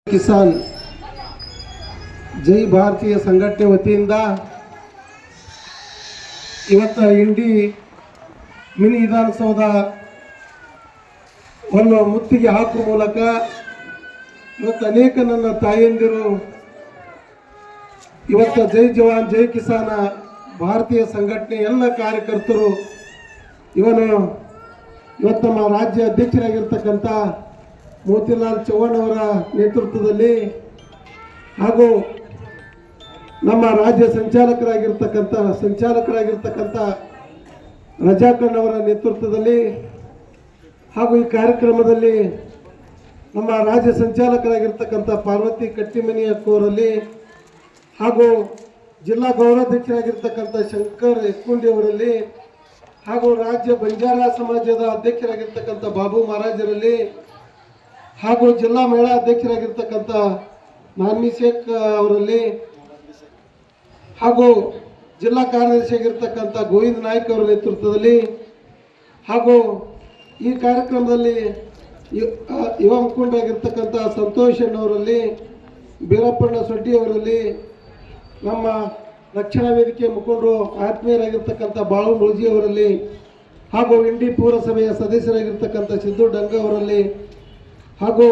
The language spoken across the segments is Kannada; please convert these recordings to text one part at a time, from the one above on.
ಕಿಸಾನ್ ಜೈ ಭಾರತೀಯ ಸಂಘಟನೆ ವತಿಯಿಂದ ಇವತ್ತು ಇಂಡಿ ಮಿನಿ ವಿಧಾನಸೌಧವನ್ನು ಮುತ್ತಿಗೆ ಹಾಕುವ ಮೂಲಕ ಇವತ್ತು ಅನೇಕ ನನ್ನ ತಾಯಂದಿರು ಇವತ್ತು ಜೈ ಜವಾನ್ ಜೈ ಕಿಸಾನ ಭಾರತೀಯ ಸಂಘಟನೆ ಎಲ್ಲ ಕಾರ್ಯಕರ್ತರು ಇವತ್ತು ನಮ್ಮ ರಾಜ್ಯ ಅಧ್ಯಕ್ಷರಾಗಿರ್ತಕ್ಕಂಥ ಮೋತಿಲಾಲ್ ಚೌಹಾಣ್ ಅವರ ನೇತೃತ್ವದಲ್ಲಿ ಹಾಗೂ ನಮ್ಮ ರಾಜ್ಯ ಸಂಚಾಲಕರಾಗಿರ್ತಕ್ಕಂಥ ರಜಾಖಂಡ್ ಅವರ ನೇತೃತ್ವದಲ್ಲಿ ಹಾಗೂ ಈ ಕಾರ್ಯಕ್ರಮದಲ್ಲಿ ನಮ್ಮ ರಾಜ್ಯ ಸಂಚಾಲಕರಾಗಿರ್ತಕ್ಕಂಥ ಪಾರ್ವತಿ ಕಟ್ಟಿಮನಿ ಅಕ್ಕವರಲ್ಲಿ ಹಾಗೂ ಜಿಲ್ಲಾ ಗೌರವಾಧ್ಯಕ್ಷರಾಗಿರ್ತಕ್ಕಂಥ ಶಂಕರ್ ಎಕ್ಕುಂಡಿ ಅವರಲ್ಲಿ ಹಾಗೂ ರಾಜ್ಯ ಬಂಜಾರ ಸಮಾಜದ ಅಧ್ಯಕ್ಷರಾಗಿರ್ತಕ್ಕಂಥ ಬಾಬು ಮಹಾರಾಜರಲ್ಲಿ ಹಾಗೂ ಜಿಲ್ಲಾ ಮಹಿಳಾ ಅಧ್ಯಕ್ಷರಾಗಿರ್ತಕ್ಕಂಥ ನಾನ್ಮಿ ಶೇಖ್ ಅವರಲ್ಲಿ ಹಾಗೂ ಜಿಲ್ಲಾ ಕಾರ್ಯದರ್ಶಿಯಾಗಿರ್ತಕ್ಕಂಥ ಗೋವಿಂದ ನಾಯ್ಕ ಅವರ ನೇತೃತ್ವದಲ್ಲಿ ಹಾಗೂ ಈ ಕಾರ್ಯಕ್ರಮದಲ್ಲಿ ಯುವ ಮುಖಂಡರಾಗಿರ್ತಕ್ಕಂಥ ಸಂತೋಷ್ ಅವರಲ್ಲಿ ಬೀರಪ್ಪಣ್ಣ ಸೊಡ್ಡಿ ಅವರಲ್ಲಿ ನಮ್ಮ ರಕ್ಷಣಾ ವೇದಿಕೆ ಮುಖಂಡರು ಆತ್ಮೀಯರಾಗಿರ್ತಕ್ಕಂಥ ಬಾಳು ಮುಳ್ಜಿ ಅವರಲ್ಲಿ ಹಾಗೂ ಇಂಡಿ ಪುರಸಭೆಯ ಸದಸ್ಯರಾಗಿರ್ತಕ್ಕಂಥ ಸಿದ್ದು ಡಂಗ ಅವರಲ್ಲಿ ಹಾಗೂ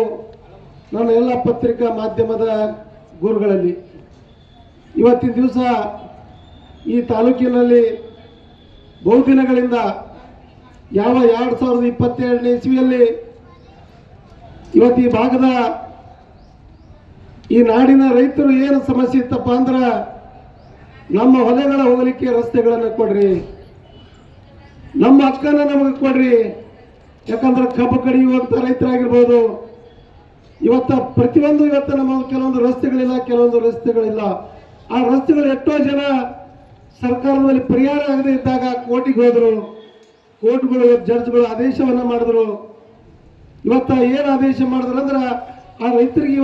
ನನ್ನ ಎಲ್ಲ ಪತ್ರಿಕಾ ಮಾಧ್ಯಮದ ಗುರುಗಳಲ್ಲಿ ಇವತ್ತಿನ ದಿವಸ ಈ ತಾಲೂಕಿನಲ್ಲಿ ಬಹುದಿನಗಳಿಂದ ಯಾವ 2022ನೇ ಇಸ್ವಿಯಲ್ಲಿ ಇವತ್ತು ಈ ಭಾಗದ ಈ ನಾಡಿನ ರೈತರು ಏನು ಸಮಸ್ಯೆ ಇತ್ತಪ್ಪ ಅಂದ್ರೆ ನಮ್ಮ ಹೊಲೆಗಳ ಹೋಗಲಿಕ್ಕೆ ರಸ್ತೆಗಳನ್ನು ಕೊಡ್ರಿ, ನಮ್ಮ ಹಕ್ಕನ್ನು ನಮಗೆ ಕೊಡ್ರಿ. ಯಾಕಂದ್ರೆ ಕಬ್ಬು ಕಡಿಯುವಂಥ ರೈತರಾಗಿರ್ಬೋದು, ಪ್ರತಿಯೊಂದು ನಮ್ಮ ಕೆಲವೊಂದು ರಸ್ತೆಗಳಿಲ್ಲ. ಆ ರಸ್ತೆಗಳು ಎಷ್ಟೋ ಜನ ಸರ್ಕಾರದಲ್ಲಿ ಪರಿಹಾರ ಆಗದೆ ಇದ್ದಾಗ ಕೋರ್ಟಿಗೆ ಹೋದ್ರು, ಕೋರ್ಟ್ಗಳು ಜಡ್ಜ್ಗಳು ಆದೇಶವನ್ನು ಮಾಡಿದ್ರು. ಏನು ಆದೇಶ ಮಾಡಿದ್ರು ಅಂದ್ರೆ ಆ ರೈತರಿಗೆ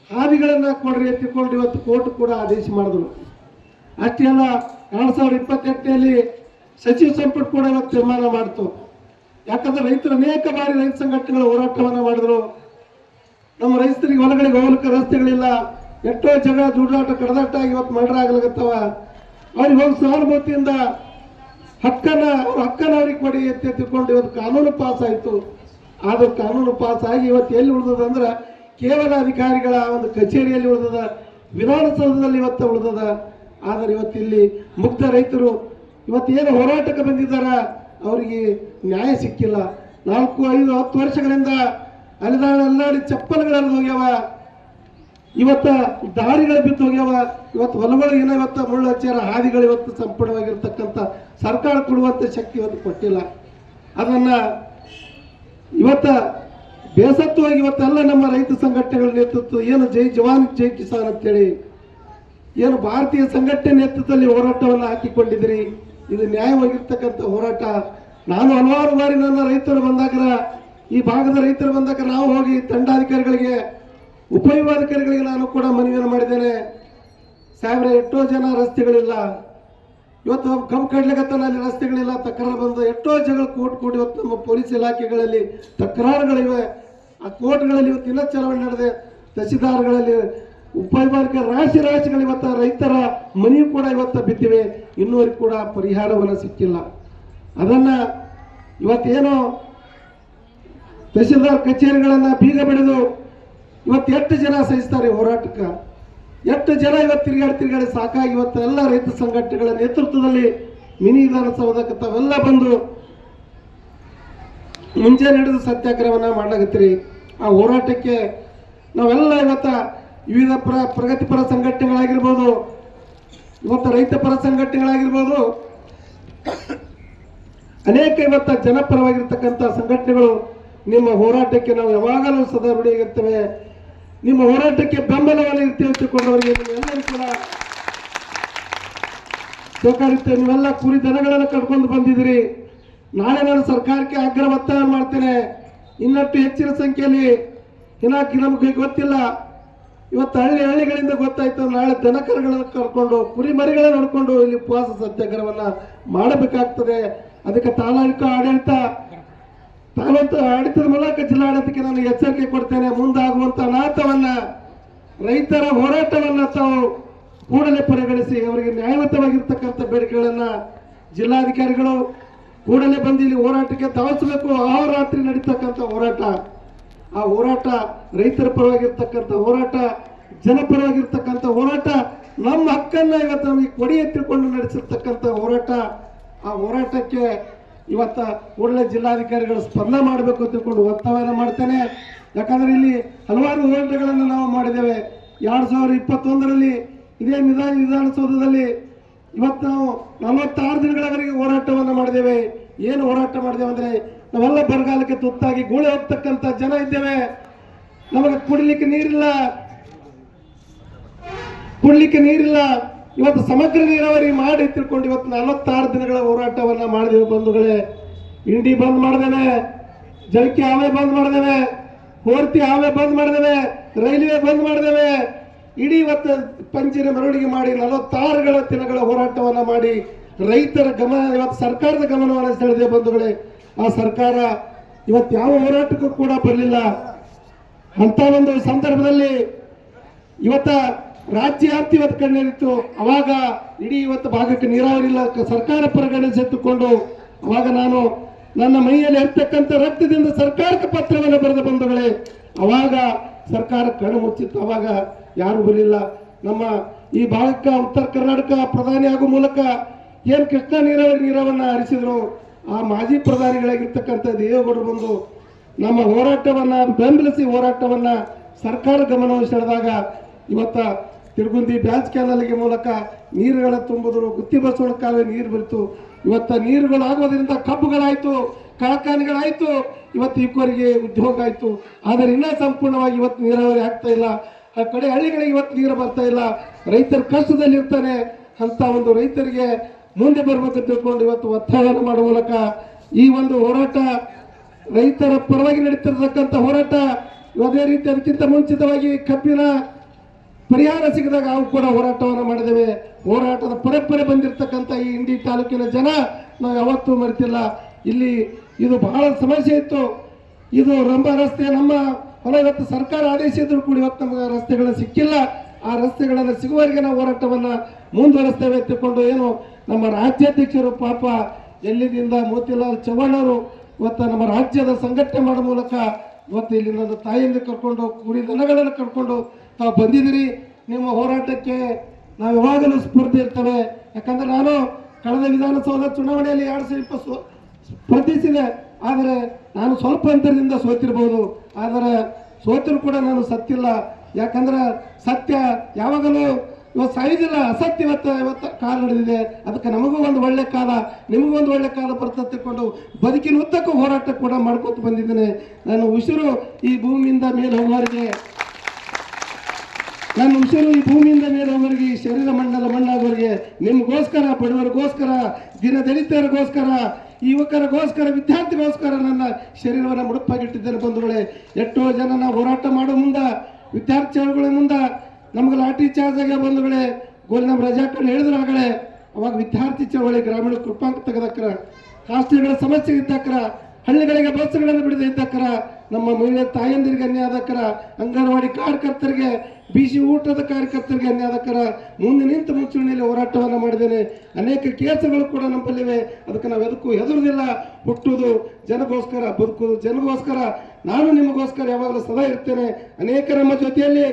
ಹಾದಿಗಳನ್ನು ಕೊಡ್ರಿ ಎತ್ತಿಕೊಂಡು ಕೋರ್ಟ್ ಕೂಡ ಆದೇಶ ಮಾಡಿದ್ರು. ಅಷ್ಟೇ ಅಲ್ಲ, 2028ನಲ್ಲಿ ಸಚಿವ ಸಂಪುಟ ಕೂಡ ತೀರ್ಮಾನ ಮಾಡ್ತು. ಯಾಕಂದ್ರೆ ರೈತರು ಅನೇಕ ಬಾರಿ ರೈತ ಸಂಘಟನೆಗಳ ಹೋರಾಟವನ್ನು ಮಾಡಿದ್ರು. ನಮ್ಮ ರೈತರಿಗೆ ಹೊಲಗಳಿಗೆ ಹೋಗ್ಲಿಕ್ಕೆ ರಸ್ತೆಗಳಿಲ್ಲ, ಎಷ್ಟೋ ಜಗಳ ದುಡ್ಡಾಟ ಕಡದಾಟ ಮರ್ಡರ್ ಆಗ್ಲಾಗತ್ತವ. ಅವ್ರಿಗೆ ಹೋಗಿ ಸಹಾನುಭೂತಿಯಿಂದ ಹಕ್ಕನ್ನು ಅವ್ರಿಗೆ ಕೊಡಿ ಎತ್ತಿಕೊಂಡು ಕಾನೂನು ಪಾಸ್ ಆಯಿತು. ಆದ್ರೆ ಕಾನೂನು ಪಾಸ್ ಆಗಿ ಎಲ್ಲಿ ಉಳಿದದ ಅಂದ್ರೆ ಕೇವಲ ಅಧಿಕಾರಿಗಳ ಒಂದು ಕಚೇರಿಯಲ್ಲಿ ಉಳಿದದ, ವಿಧಾನಸೌಧದಲ್ಲಿ ಉಳಿದದ. ಆದರೆ ಇಲ್ಲಿ ಮುಗ್ಧ ರೈತರು ಏನು ಹೋರಾಟಕ್ಕೆ ಬಂದಿದ್ದಾರ ಅವರಿಗೆ ನ್ಯಾಯ ಸಿಕ್ಕಿಲ್ಲ. 4, 5, 10 ವರ್ಷಗಳಿಂದ ಅಲ್ಲಾಡಿ ಚಪ್ಪಲ್ಗಳಲ್ಲಿ ಹೋಗ್ಯಾವ, ದಾರಿಗಳು ಬಿದ್ದು ಹೋಗ್ಯಾವ. ಹೊಲಗಳಿಗೆ ಮುಳ್ಳು ಹಚ್ಚಾರ, ಹಾದಿಗಳು ಸಂಪೂರ್ಣವಾಗಿರ್ತಕ್ಕಂಥ ಸರ್ಕಾರ ಕೊಡುವಂಥ ಶಕ್ತಿ ಕೊಟ್ಟಿಲ್ಲ. ಅದನ್ನು ಬೇಸತ್ವವಾಗಿ ಎಲ್ಲ ನಮ್ಮ ರೈತ ಸಂಘಟನೆಗಳ ನೇತೃತ್ವ ಏನು ಜೈ ಜವಾನ್ ಜೈ ಕಿಸಾನ್ ಅಂತೇಳಿ ಏನು ಭಾರತೀಯ ಸಂಘಟನೆ ನೇತೃತ್ವದಲ್ಲಿ ಹೋರಾಟವನ್ನು ಹಾಕಿಕೊಂಡಿದ್ದೀರಿ. ಇದು ನ್ಯಾಯವಾಗಿರ್ತಕ್ಕಂಥ ಹೋರಾಟ. ನಾನು ಹಲವಾರು ಬಾರಿ ನನ್ನ ರೈತರು ಬಂದಾಗ, ಈ ಭಾಗದ ರೈತರು ಬಂದಾಗ ನಾವು ಹೋಗಿ ತಂಡಾಧಿಕಾರಿಗಳಿಗೆ, ಉಪವಿಭಾಗಾಧಿಕಾರಿಗಳಿಗೆ ನಾನು ಕೂಡ ಮನವಿಯನ್ನು ಮಾಡಿದ್ದೇನೆ. ಸಾಹೇಬ್ರೆ, ಎಷ್ಟೋ ಜನ ರಸ್ತೆಗಳಿಲ್ಲ, ಕಬ್ಬು ಕಡ್ಲಿಗತ್ತನ ಅಲ್ಲಿ ರಸ್ತೆಗಳಿಲ್ಲ, ತಕರಾರು ಬಂದು ಎಷ್ಟೋ ಜಗಳ ಕೋರ್ಟ್ ಕೂಡಿ ನಮ್ಮ ಪೊಲೀಸ್ ಇಲಾಖೆಗಳಲ್ಲಿ ತಕರಾರುಗಳಿವೆ. ಆ ಕೋರ್ಟ್ಗಳಲ್ಲಿ ದಿನ ಚಲಾವಣೆ ನಡೆದೆ. ತಹಸೀಲ್ದಾರ್ಗಳಲ್ಲಿ ಉಪವಿಭಾಗ ರಾಶಿಗಳು ರೈತರ ಮನೆಯೂ ಕೂಡ ಬಿದ್ದಿವೆ. ಇನ್ನೂವರೆಗೂ ಕೂಡ ಪರಿಹಾರವನ್ನು ಸಿಕ್ಕಿಲ್ಲ. ಅದನ್ನು ಏನು ತಹಸೀಲ್ದಾರ್ ಕಚೇರಿಗಳನ್ನು ಬೀಗ ಬಡಿದು ಎಷ್ಟು ಜನ ಸಹಿಸ್ತಾರೆ ಹೋರಾಟಕ್ಕೆ, ಎಷ್ಟು ಜನ ತಿರುಗಾಡಿ ಸಾಕಾಗಿ ಎಲ್ಲ ರೈತ ಸಂಘಟನೆಗಳ ನೇತೃತ್ವದಲ್ಲಿ ಮಿನಿ ವಿಧಾನಸೌಧಕ್ಕೆ ತಾವೆಲ್ಲ ಬಂದು ಮುಂಚೆ ಹಿಡಿದು ಸತ್ಯಾಗ್ರಹವನ್ನು ಮಾಡಲಾಗತ್ತೀರಿ. ಆ ಹೋರಾಟಕ್ಕೆ ನಾವೆಲ್ಲ ವಿವಿಧ ಪ್ರಗತಿಪರ ಸಂಘಟನೆಗಳಾಗಿರ್ಬೋದು, ರೈತ ಪರ ಸಂಘಟನೆಗಳಾಗಿರ್ಬೋದು, ಅನೇಕ ಜನಪರವಾಗಿರ್ತಕ್ಕಂಥ ಸಂಘಟನೆಗಳು ನಿಮ್ಮ ಹೋರಾಟಕ್ಕೆ ನಾವು ಯಾವಾಗಲೂ ಸದಾ ರೂಢಿಯಾಗಿರ್ತೇವೆ. ನಿಮ್ಮ ಹೋರಾಟಕ್ಕೆ ಬೆಂಬಲವನ್ನು ಇರ್ತೀವಿ ತಿಳ್ಕೊಂಡವರಿಗೆ ನೀವೆಲ್ಲರೂ ಕೂಡ ಸಹಕರಿಸ್ತೇವೆ. ನೀವೆಲ್ಲ ಕುರಿ ದನಗಳನ್ನು ಕಟ್ಕೊಂಡು ಬಂದಿದ್ದೀರಿ. ನಾಳೆ ನಾನು ಸರ್ಕಾರಕ್ಕೆ ಆಗ್ರಹ ಒತ್ತಾಯ ಮಾಡ್ತೇನೆ, ಇನ್ನಷ್ಟು ಹೆಚ್ಚಿನ ಸಂಖ್ಯೆಯಲ್ಲಿ. ನಮಗೆ ಗೊತ್ತಿಲ್ಲ, ಹಳ್ಳಿಗಳಿಂದ ಗೊತ್ತಾಯ್ತು, ನಾಳೆ ದನಕರುಗಳನ್ನು ಕರ್ಕೊಂಡು ಕುರಿ ಮರಿಗಳನ್ನು ನೋಡಿಕೊಂಡು ಇಲ್ಲಿ ಉಪವಾಸ ಸತ್ಯಾಗ್ರಹವನ್ನು ಮಾಡಬೇಕಾಗ್ತದೆ. ಅದಕ್ಕೆ ತಾಲೂಕು ಆಡಳಿತ ತಾಲೂಕು ಆಡಳಿತದ ಮೂಲಕ ಜಿಲ್ಲಾಡಳಿತಕ್ಕೆ ನಾನು ಎಚ್ಚರಿಕೆ ಕೊಡ್ತೇನೆ. ಮುಂದಾಗುವಂತ ಅನಾಹುತವನ್ನ, ರೈತರ ಹೋರಾಟವನ್ನ ತಾವು ಕೂಡಲೇ ಪರಿಗಣಿಸಿ ಅವರಿಗೆ ನ್ಯಾಯಯುತವಾಗಿರ್ತಕ್ಕಂಥ ಬೇಡಿಕೆಗಳನ್ನ ಜಿಲ್ಲಾಧಿಕಾರಿಗಳು ಕೂಡಲೇ ಬಂದು ಇಲ್ಲಿ ಹೋರಾಟಕ್ಕೆ ಧಾವಿಸಬೇಕು. ಅಹೋರಾತ್ರಿ ನಡೀತಕ್ಕಂಥ ಹೋರಾಟ, ಆ ಹೋರಾಟ ರೈತರ ಪರವಾಗಿರ್ತಕ್ಕಂಥ ಹೋರಾಟ, ಜನಪರವಾಗಿರ್ತಕ್ಕಂಥ ಹೋರಾಟ, ನಮ್ಮ ಹಕ್ಕನ್ನ ಇವತ್ತು ನಮಗೆ ಕೊಡಿ ಎತ್ತಿಕೊಂಡು ನಡೆಸಿರ್ತಕ್ಕಂಥ ಹೋರಾಟ. ಆ ಹೋರಾಟಕ್ಕೆ ಇವತ್ತ ಕೂಡಲೇ ಜಿಲ್ಲಾಧಿಕಾರಿಗಳು ಸ್ಪಂದನೆ ಮಾಡಬೇಕು ಅಂತ ತಿಳ್ಕೊಂಡು ಒತ್ತಾಯನ ಮಾಡ್ತೇನೆ. ಯಾಕಂದ್ರೆ ಇಲ್ಲಿ ಹಲವಾರು ಹೋರಾಟಗಳನ್ನು ನಾವು ಮಾಡಿದ್ದೇವೆ. 2021ರಲ್ಲಿ ಇದೇ ವಿಧಾನಸೌಧದಲ್ಲಿ ಇವತ್ತು ನಾವು 46 ದಿನಗಳವರೆಗೆ ಹೋರಾಟವನ್ನು ಮಾಡಿದ್ದೇವೆ. ಏನು ಹೋರಾಟ ಮಾಡಿದ್ದೇವೆ ಅಂದ್ರೆ, ನಾವೆಲ್ಲ ಬರಗಾಲಕ್ಕೆ ತುತ್ತಾಗಿ ಗೂಳೆ ಹೋಗ್ತಕ್ಕಂಥ ಜನ ಇದ್ದೇವೆ. ನಮಗೆ ಕುಡಿಲಿಕ್ಕೆ ನೀರಿಲ್ಲ. ಇವತ್ತು ಸಮಗ್ರ ನೀರಾವರಿ ಮಾಡಿ ತಿಳ್ಕೊಂಡು ಇವತ್ತು 46 ದಿನಗಳ ಹೋರಾಟವನ್ನ ಮಾಡಿದೇವೆ ಬಂಧುಗಳೇ. ಇಂಡಿ ಬಂದ್ ಮಾಡಿದೇವೆ, ಜಲಕಿ ಆವೆ ಬಂದ್ ಮಾಡಿದೇವೆ, ಹೋರ್ತಿ ಆವೆ ಬಂದ್ ಮಾಡಿದೇವೆ, ರೈಲ್ವೆ ಬಂದ್ ಮಾಡಿದೇವೆ. ಇಡೀ ಇವತ್ತು ಪಂಚಿನ ಮೆರವಣಿಗೆ ಮಾಡಿ 46 ದಿನಗಳ ಹೋರಾಟವನ್ನ ಮಾಡಿ ರೈತರ ಗಮನ, ಇವತ್ತು ಸರ್ಕಾರದ ಗಮನವನ್ನು ಸೆಳೆದಿದೆ ಬಂಧುಗಳೇ. ಆ ಸರ್ಕಾರ ಇವತ್ತು ಯಾವ ಹೋರಾಟಕ್ಕೂ ಕೂಡ ಬರಲಿಲ್ಲ. ಅಂತ ಒಂದು ಸಂದರ್ಭದಲ್ಲಿ ಇವತ್ತ ರಾಜ್ಯ ವ್ಯಾಪ್ತಿ ಇವತ್ತು ಕಣ್ಣೀರಿತ್ತು. ಅವಾಗ ಇಡೀ ಇವತ್ತು ಭಾಗಕ್ಕೆ ನೀರಾವರಿ ಇಲ್ಲ, ಸರ್ಕಾರ ಪರಿಗಣಿಸಿಟ್ಟುಕೊಂಡು ಅವಾಗ ನಾನು ನನ್ನ ಮೈಯಲ್ಲಿ ಇರ್ತಕ್ಕಂಥ ರಕ್ತದಿಂದ ಸರ್ಕಾರಕ್ಕೆ ಪತ್ರವನ್ನು ಬರೆದ ಬಂಧುಗಳೇ. ಅವಾಗ ಸರ್ಕಾರ ಕಣ್ಣು ಮುಚ್ಚಿತ್ತು, ಅವಾಗ ಯಾರು ಬರಲಿಲ್ಲ. ನಮ್ಮ ಈ ಭಾಗಕ್ಕೆ ಉತ್ತರ ಕರ್ನಾಟಕ ಪ್ರಧಾನಿ ಆಗುವ ಮೂಲಕ ಏನು ಕೃಷ್ಣ ನೀರವನ್ನ ಹರಿಸಿದ್ರು, ಆ ಮಾಜಿ ಪ್ರಧಾನಿಗಳಾಗಿರ್ತಕ್ಕಂಥ ದೇವೇಗೌಡರು ಬಂದು ನಮ್ಮ ಹೋರಾಟವನ್ನ ಬೆಂಬಲಿಸಿ ಹೋರಾಟವನ್ನ ಸರ್ಕಾರ ಗಮನವನ್ನು ಸೆಳೆದಾಗ ಇವತ್ತ ತಿರುಗುಂದಿ ಬ್ಯಾಚ್ ಕ್ಯಾನಲ್ಗೆ ಮೂಲಕ ನೀರುಗಳ ತುಂಬಿದ್ರು, ಗುತ್ತಿ ಬಸವಣ ಕಾಲುವೆ ನೀರು ಬರಿತು. ಇವತ್ತ ನೀರುಗಳು ಆಗೋದ್ರಿಂದ ಕಬ್ಬುಗಳಾಯ್ತು, ಕಾರ್ಖಾನೆಗಳಾಯ್ತು, ಇವತ್ತು ಇಬ್ಬರಿಗೆ ಉದ್ಯೋಗ ಆಯ್ತು. ಆದರೆ ಇನ್ನೂ ಸಂಪೂರ್ಣವಾಗಿ ಇವತ್ತು ನೀರಾವರಿ ಆಗ್ತಾ ಇಲ್ಲ. ಆ ಕಡೆ ಹಳ್ಳಿಗಳಿಗೆ ಇವತ್ತು ನೀರು ಬರ್ತಾ ಇಲ್ಲ. ರೈತರ ಕಷ್ಟದಲ್ಲಿ ಇರ್ತಾನೆ. ಅಂತ ಒಂದು ರೈತರಿಗೆ ಮುಂದೆ ಬರ್ಬೇಕು ತಿಳ್ಕೊಂಡು ಇವತ್ತು ಒತ್ತಾಯವನ್ನು ಮಾಡುವ ಮೂಲಕ ಈ ಒಂದು ಹೋರಾಟ ರೈತರ ಪರವಾಗಿ ನಡೀತಿರ್ತಕ್ಕಂಥ ಹೋರಾಟ. ಅದೇ ರೀತಿ ಅದಕ್ಕಿಂತ ಮುಂಚಿತವಾಗಿ ಕಬ್ಬಿನ ಪರಿಹಾರ ಸಿಗದಾಗ ನಾವು ಕೂಡ ಹೋರಾಟವನ್ನು ಮಾಡಿದ್ದೇವೆ. ಹೋರಾಟದ ಪರಂಪರೆ ಬಂದಿರತಕ್ಕಂಥ ಈ ಇಂಡಿ ತಾಲೂಕಿನ ಜನ ನಾವು ಯಾವತ್ತೂ ಮರೆತಿಲ್ಲ. ಇಲ್ಲಿ ಇದು ಬಹಳ ಸಮಸ್ಯೆ ಇತ್ತು. ಇದು ರಂಭ ರಸ್ತೆ ನಮ್ಮ ಹೊಲ ಇವತ್ತು ಸರ್ಕಾರ ಆದೇಶ ಇದ್ರೂ ಕೂಡ ಇವತ್ತು ನಮಗೆ ರಸ್ತೆಗಳು ಸಿಕ್ಕಿಲ್ಲ. ಆ ರಸ್ತೆಗಳನ್ನು ಸಿಗುವವರೆಗೆ ನಾವು ಹೋರಾಟವನ್ನು ಮುಂದುವರಿಸ್ತೇವೆ ಎತ್ತಿಕೊಂಡು ಏನು ನಮ್ಮ ರಾಜ್ಯಾಧ್ಯಕ್ಷರು ಪಾಪ ಎಲ್ಲಿದಿಂದ ಮೋತಿಲಾಲ್ ಚೌಹಾಣ್ ಅವರು ಇವತ್ತು ನಮ್ಮ ರಾಜ್ಯದ ಸಂಘಟನೆ ಮಾಡೋ ಮೂಲಕ ಇವತ್ತು ಇಲ್ಲಿ ನನ್ನ ತಾಯಿಯಿಂದ ಕರ್ಕೊಂಡು ಕುರಿ ದನಗಳನ್ನು ಕರ್ಕೊಂಡು ತಾವು ಬಂದಿದ್ದೀರಿ. ನಿಮ್ಮ ಹೋರಾಟಕ್ಕೆ ನಾವು ಯಾವಾಗಲೂ ಸ್ಫೂರ್ತಿ ಇರ್ತೇವೆ. ಯಾಕಂದ್ರೆ ನಾನು ಕಳೆದ ವಿಧಾನಸೌಧ ಚುನಾವಣೆಯಲ್ಲಿ 2020 ಸ್ಪರ್ಧಿಸಿದೆ. ಆದರೆ ನಾನು ಸ್ವಲ್ಪ ಅಂತರದಿಂದ ಸೋತಿರ್ಬೋದು. ಆದರೆ ಸೋತರೂ ಕೂಡ ನಾನು ಸತ್ತಿಲ್ಲ. ಯಾಕಂದ್ರೆ ಸತ್ಯ ಯಾವಾಗಲೂ ಇವತ್ತು ಸಾಯುವುದಿಲ್ಲ, ಅಸತ್ಯ ಇವತ್ತು ಕಾಲ ನಡೆದಿದೆ. ಅದಕ್ಕೆ ನಮಗೂ ಒಂದು ಒಳ್ಳೆ ಕಾಲ, ನಿಮಗೂ ಒಂದು ಒಳ್ಳೆ ಕಾಲ ಬರ್ತದೆ ತಿಳ್ಕೊಂಡು ಬದುಕಿನ ಉದ್ದಕ್ಕೂ ಹೋರಾಟ ಕೂಡ ಮಾಡ್ಕೊತ ಬಂದಿದ್ದೇನೆ. ನನ್ನ ಉಸಿರು ಈ ಭೂಮಿಯಿಂದ ಮೇಲೆ ಹೋಗುವವರೆಗೆ, ನನ್ನ ಉಸಿರು ಈ ಭೂಮಿಯಿಂದ ಮೇಲೆ ಹೋಗೋರಿಗೆ, ಈ ಶರೀರ ಮಣ್ಣಾಗೋರಿಗೆ, ನಿಮಗೋಸ್ಕರ, ಬಡವರಿಗೋಸ್ಕರ, ದಿನದಲಿತರಿಗೋಸ್ಕರ, ಯುವಕರಿಗೋಸ್ಕರ, ವಿದ್ಯಾರ್ಥಿಗೋಸ್ಕರ ನನ್ನ ಶರೀರವನ್ನು ಮುಡುಪಾಗಿಟ್ಟಿದ್ದೇನೆ ಬಂಧುಗಳೇ. ಎಷ್ಟೋ ಜನ ನಾವು ಹೋರಾಟ ಮಾಡೋ ಮುಂದೆ, ವಿದ್ಯಾರ್ಥಿಗಳ ಮುಂದೆ ನಮ್ಗೆ ಲಾಠಿ ಚಾರ್ಜ್ ಆಗ ಬಂಧುಗಳೇ. ನಮ್ಮ ರಜಾಕಂಡು ಹೇಳಿದ್ರು ಆಗಲೇ, ಅವಾಗ ವಿದ್ಯಾರ್ಥಿ ಚಳವಳಿ ಗ್ರಾಮೀಣ ಕೃಪಾಂಕ ತೆಗೆದಕ್ರ, ಹಾಸ್ಟೆಲ್ಗಳ ಸಮಸ್ಯೆ ಇದ್ದಕ್ರ, ಹಳ್ಳಿಗಳಿಗೆ ಬಸ್ಗಳನ್ನು ಬಿಡದೆ ಇದ್ದಕ್ರ, ನಮ್ಮ ಮಹಿಳೆ ತಾಯಂದಿರಿಗೆ ಅನ್ಯಾಯ ಆದಕ್ಕರ, ಅಂಗನವಾಡಿ ಕಾರ್ಯಕರ್ತರಿಗೆ, ಬಿಸಿ ಊಟದ ಕಾರ್ಯಕರ್ತರಿಗೆ ಅನ್ಯಾಯ ಆದಕ್ಕರ ಮುಂದೆ ನಿಂತು ಮುಂಚೂಣಿಯಲ್ಲಿ ಹೋರಾಟವನ್ನು ಮಾಡಿದ್ದೇನೆ. ಅನೇಕ ಕೇಸುಗಳು ಕೂಡ ನಮ್ಮಲ್ಲಿವೆ. ಅದಕ್ಕೆ ನಾವು ಎದಕ್ಕೂ ಹೆದರುವುದಿಲ್ಲ. ಹುಟ್ಟುವುದು ಜನಗೋಸ್ಕರ, ಬದುಕುವುದು ಜನಗೋಸ್ಕರ. ನಾನು ನಿಮಗೋಸ್ಕರ ಯಾವಾಗಲೂ ಸದಾ ಇರ್ತೇನೆ. ಅನೇಕ ನಮ್ಮ ಜೊತೆಯಲ್ಲಿ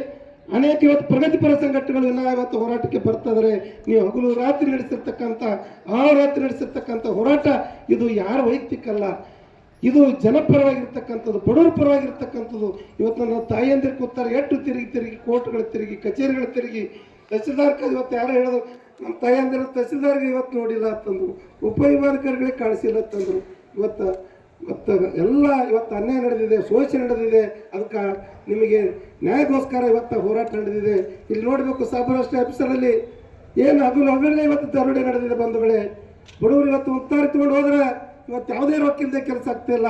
ಅನೇಕ ಇವತ್ತು ಪ್ರಗತಿಪರ ಸಂಘಟನೆಗಳು ಇನ್ನೂ ಇವತ್ತು ಹೋರಾಟಕ್ಕೆ ಬರ್ತಾ ಇದ್ದಾರೆ. ನೀವು ಹಗಲು ರಾತ್ರಿ ನಡೆಸಿರ್ತಕ್ಕಂಥ ಹೋರಾಟ ಇದು ಯಾರ ವೈಯಕ್ತಿಕ ಅಲ್ಲ, ಇದು ಜನಪರವಾಗಿರ್ತಕ್ಕಂಥದ್ದು, ಬಡವರ ಪರವಾಗಿರ್ತಕ್ಕಂಥದ್ದು. ಇವತ್ತು ನನ್ನ ತಾಯಿಯಂದಿರು ಕೂತಾರೆ, ಎಷ್ಟು ತಿರುಗಿ ಕೋರ್ಟ್ಗಳು ತಿರುಗಿ, ಕಚೇರಿಗಳು ತಿರುಗಿ, ತಹಸೀಲ್ದಾರ್ ಇವತ್ತು ಯಾರು ಹೇಳಿದ್ರು, ನಮ್ಮ ತಾಯಿಯಂದಿರು ತಹಸೀಲ್ದಾರ್ಗೆ ಇವತ್ತು ನೋಡಿಲ್ಲ ಅಂತಂದ್ರು, ಉಪವಿಭಾಗಾಧಿಕಾರಿಗಳಿಗೆ ಕಾಣಿಸಿಲ್ಲ ಅಂತಂದ್ರು. ಇವತ್ತು ಎಲ್ಲ ಇವತ್ತು ಅನ್ಯಾಯ ನಡೆದಿದೆ, ಶೋಷಣೆ ನಡೆದಿದೆ. ಅದಕ್ಕೆ ನಿಮಗೆ ನ್ಯಾಯಕ್ಕೋಸ್ಕರ ಇವತ್ತು ಹೋರಾಟ ನಡೆದಿದೆ. ಇಲ್ಲಿ ನೋಡಬೇಕು, ಸಬ್ ಆಫೀಸರಲ್ಲಿ ಏನು ಹಗಲೇ ಇವತ್ತು ದರೋಡೆ ನಡೆದಿದೆ ಬಂಧುಗಳೇ. ಬಡವರು ಇವತ್ತು ಉತ್ತಾರಿ ತಗೊಂಡು ಹೋದ್ರೆ ಇವತ್ತು ಯಾವುದೇ ರೊಕ್ಕ ಇಲ್ಲದೆ ಕೆಲಸ ಆಗ್ತಿಲ್ಲ.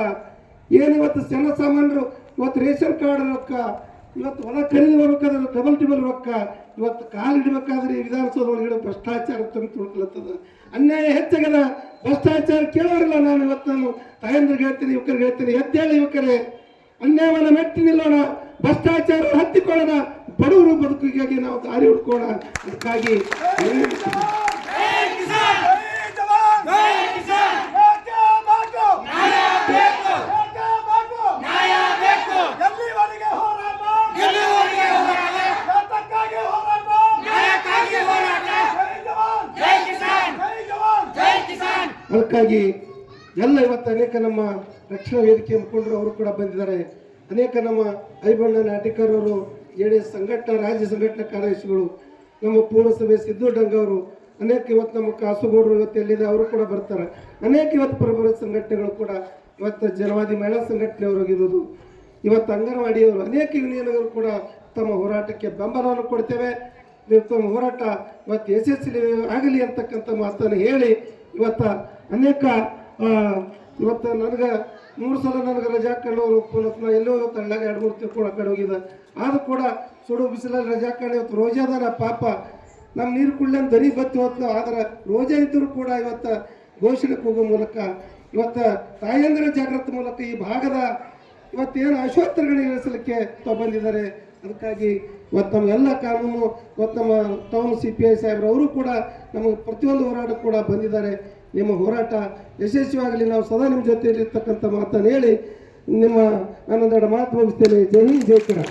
ಏನು ಇವತ್ತು ಜನಸಾಮಾನ್ಯರು ಇವತ್ತು ರೇಷನ್ ಕಾರ್ಡ್ ರೊಕ್ಕ, ಇವತ್ತು ಹೊಲ ಖರೀದಿ ಮಾಡ್ಬೇಕಾದ್ರೆ ಡಬಲ್ ಟಿಬಲ್ ರೊಕ್ಕ, ಇವತ್ತು ಕಾಲಿಡಬೇಕಾದ್ರೆ ಈ ವಿಧಾನಸೌಧದೊಳಗಡೆ ಭ್ರಷ್ಟಾಚಾರ ತಂದು ತುಳ್ಕೊಳತ್ತದ, ಅನ್ಯಾಯ ಹೆಚ್ಚಾಗದ, ಭ್ರಷ್ಟಾಚಾರ ಕೇಳೋರಿಲ್ಲ. ನಾನು ಇವತ್ತು ನಾನು ತಾಯಂದ್ರಿಗೆ ಹೇಳ್ತೀನಿ, ಯುವಕರಿಗೆ ಹೇಳ್ತೀನಿ, ಎದ್ದೇಳಿ ಯುವಕರೇ, ಅನ್ಯಾಯವನ್ನು ಮೆಟ್ಟಿ ನಿಲ್ಲೋಣ, ಭ್ರಷ್ಟಾಚಾರ ಹತ್ತಿಕೊಳ್ಳೋಣ, ಬಡವರು ಬದುಕಿಗಾಗಿ ನಾವು ದಾರಿ ಹುಡ್ಕೋಣ. ಅದಕ್ಕಾಗಿ ಅದಕ್ಕಾಗಿ ಎಲ್ಲ ಇವತ್ತು ಅನೇಕ ನಮ್ಮ ರಕ್ಷಣಾ ವೇದಿಕೆ ಮುಖಂಡರು ಅವರು ಕೂಡ ಬಂದಿದ್ದಾರೆ. ಅನೇಕ ನಮ್ಮ ಐಬಣ್ಣ ನಾಟಿಕರ್ ಅವರು, JDS ಸಂಘಟನಾ ರಾಜ್ಯ ಸಂಘಟನಾ ಕಾರ್ಯದರ್ಶಿಗಳು, ನಮ್ಮ ಪೂರ್ಣಸಭೆ ಸಿದ್ದು ಡಂಗ ಅವರು, ಅನೇಕ ಇವತ್ತು ನಮ್ಮ ಕಾಸುಗೌಡರು ಇವತ್ತು ಎಲ್ಲಿದೆ ಅವರು ಕೂಡ ಬರ್ತಾರೆ. ಅನೇಕ ಇವತ್ತು ಪರಬರ ಸಂಘಟನೆಗಳು ಕೂಡ ಇವತ್ತು ಜನವಾದಿ ಮಹಿಳಾ ಸಂಘಟನೆಯವರಾಗಿರ್ಬೋದು, ಇವತ್ತು ಅಂಗನವಾಡಿಯವರು, ಅನೇಕ ಯೂನಿಯನ್ಗಳು ಕೂಡ ತಮ್ಮ ಹೋರಾಟಕ್ಕೆ ಬೆಂಬಲವನ್ನು ಕೊಡ್ತೇವೆ. ತಮ್ಮ ಹೋರಾಟ ಇವತ್ತು ಯಶಸ್ವಿ ಆಗಲಿ ಅಂತಕ್ಕಂಥ ಮಾತನ್ನು ಹೇಳಿ ಇವತ್ತು ಅನೇಕ ಇವತ್ತು ನನಗೆ 3 ಸಲ ನನಗೆ ರಜಾ ಕಂಡವರು ಪುನಃ ಎಲ್ಲೋ ಇವತ್ತು ಹಳ್ಳಿಯಾಗ 2-3 ತಿಳ್ಕೊಂಡು ಆ ಕಡೆ ಹೋಗಿದೆ. ಆದರೂ ಕೂಡ ಸುಡು ಬಿಸಿಲಲ್ಲಿ ರಜಾ ಕಂಡು ಇವತ್ತು ರೋಜಾದಾರ ಪಾಪ ನಮ್ಮ ನೀರು ಕುಳ್ಳಂದು ದನಿ ಬತ್ತಿ ಹೊತ್ತು, ಆದರೆ ರೋಜಾ ಇದ್ದರೂ ಕೂಡ ಇವತ್ತು ಘೋಷಣೆಗೆ ಹೋಗೋ ಮೂಲಕ ಇವತ್ತು ತಾಯಂದಿರ ಜಾಗೃತಿ ಮೂಲಕ ಈ ಭಾಗದ ಇವತ್ತೇನು ಅಶ್ವತ್ಥಗಳನ್ನು ಇಳಿಸಲಿಕ್ಕೆ ಬಂದಿದ್ದಾರೆ. ಅದಕ್ಕಾಗಿ ಇವತ್ತು ನಮ್ಮ ಎಲ್ಲ ಕಾನೂನು ಇವತ್ತು ನಮ್ಮ ಟೌನ್ CPI ಸಾಹೇಬ್ರು ಅವರು ಕೂಡ ನಮಗೆ ಪ್ರತಿಯೊಂದು ಹೋರಾಟ ಕೂಡ ಬಂದಿದ್ದಾರೆ. ನಿಮ್ಮ ಹೋರಾಟ ಯಶಸ್ವಿಯಾಗಲಿ, ನಾವು ಸದಾ ನಿಮ್ಮ ಜೊತೆಯಲ್ಲಿ ಇರ್ತಕ್ಕಂಥ ಮಾತನ್ನು ಹೇಳಿ ನಿಮ್ಮ ನಾನೊಂದೆರಡು ಮಾತು ಮುಗಿಸ್ತೇನೆ. ಜೈ ಹಿಂದ್, ಜೈ ಕನ್ನಡ.